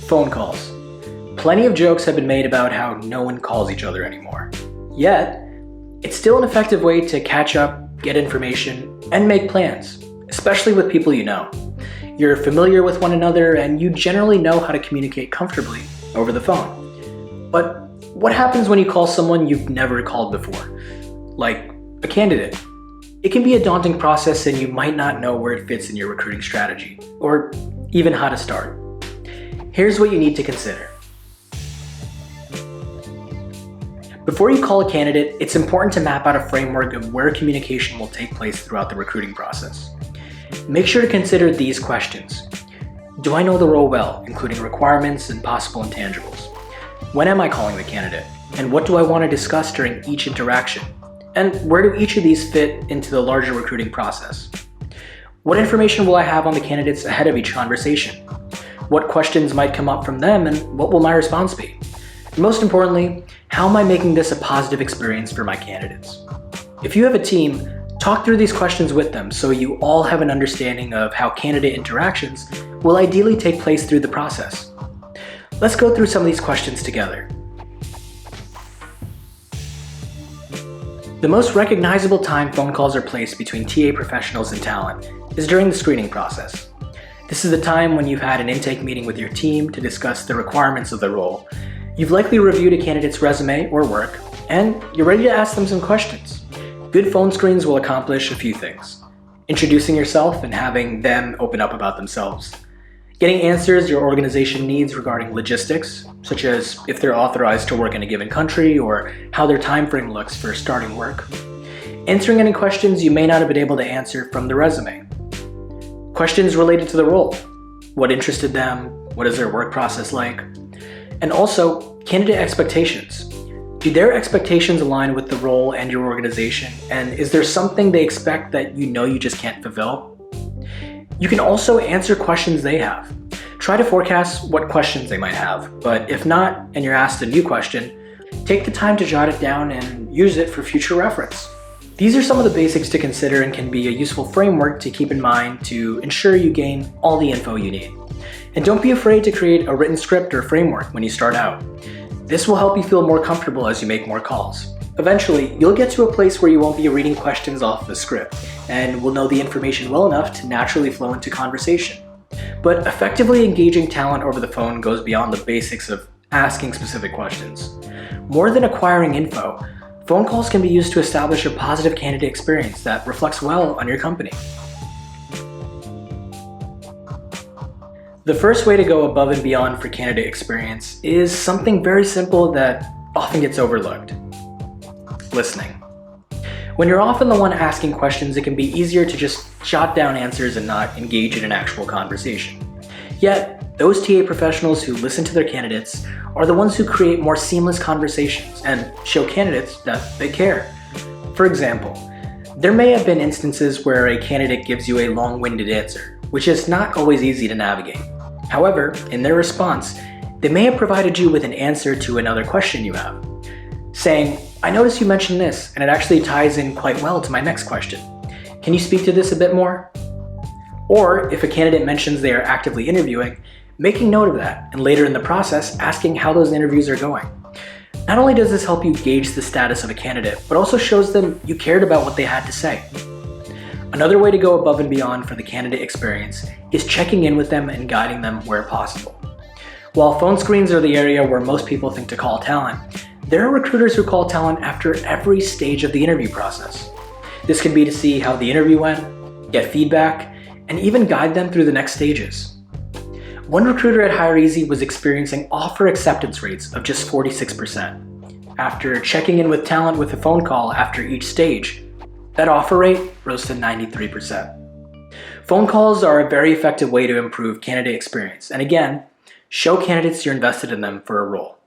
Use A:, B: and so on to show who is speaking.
A: Phone calls. Plenty of jokes have been made about how no one calls each other anymore. Yet, it's still an effective way to catch up, get information, and make plans, especially with people you know. You're familiar with one another and you generally know how to communicate comfortably over the phone. But what happens when you call someone you've never called before? Like a candidate. It can be a daunting process and you might not know where it fits in your recruiting strategy, or even how to start. Here's what you need to consider. Before you call a candidate, it's important to map out a framework of where communication will take place throughout the recruiting process. Make sure to consider these questions. Do I know the role well, including requirements and possible intangibles? When am I calling the candidate? And what do I want to discuss during each interaction? And where do each of these fit into the larger recruiting process? What information will I have on the candidates ahead of each conversation? What questions might come up from them and what will my response be? And most importantly, how am I making this a positive experience for my candidates? If you have a team, talk through these questions with them so you all have an understanding of how candidate interactions will ideally take place through the process. Let's go through some of these questions together. The most recognizable time phone calls are placed between TA professionals and talent is during the screening process. This is the time when you've had an intake meeting with your team to discuss the requirements of the role. You've likely reviewed a candidate's resume or work, and you're ready to ask them some questions. Good phone screens will accomplish a few things. Introducing yourself and having them open up about themselves. Getting answers your organization needs regarding logistics, such as if they're authorized to work in a given country or how their time frame looks for starting work. Answering any questions you may not have been able to answer from the resume. Questions related to the role. What interested them? What is their work process like? And also, candidate expectations. Do their expectations align with the role and your organization? And is there something they expect that you know you just can't fulfill? You can also answer questions they have. Try to forecast what questions they might have, but if not, and you're asked a new question, take the time to jot it down and use it for future reference. These are some of the basics to consider and can be a useful framework to keep in mind to ensure you gain all the info you need. And don't be afraid to create a written script or framework when you start out. This will help you feel more comfortable as you make more calls. Eventually, you'll get to a place where you won't be reading questions off the script and will know the information well enough to naturally flow into conversation. But effectively engaging talent over the phone goes beyond the basics of asking specific questions. More than acquiring info, phone calls can be used to establish a positive candidate experience that reflects well on your company. The first way to go above and beyond for candidate experience is something very simple that often gets overlooked. Listening. When you're often the one asking questions, it can be easier to just jot down answers and not engage in an actual conversation. Yet, those TA professionals who listen to their candidates are the ones who create more seamless conversations and show candidates that they care. For example, there may have been instances where a candidate gives you a long-winded answer, which is not always easy to navigate. However, in their response, they may have provided you with an answer to another question you have, saying, "I noticed you mentioned this, and it actually ties in quite well to my next question. Can you speak to this a bit more?" Or if a candidate mentions they are actively interviewing, making note of that, and later in the process, asking how those interviews are going. Not only does this help you gauge the status of a candidate, but also shows them you cared about what they had to say. Another way to go above and beyond for the candidate experience is checking in with them and guiding them where possible. While phone screens are the area where most people think to call talent, there are recruiters who call talent after every stage of the interview process. This can be to see how the interview went, get feedback, and even guide them through the next stages. One recruiter at HireEasy was experiencing offer acceptance rates of just 46%. After checking in with talent with a phone call after each stage, that offer rate rose to 93%. Phone calls are a very effective way to improve candidate experience, and again, show candidates you're invested in them for a role.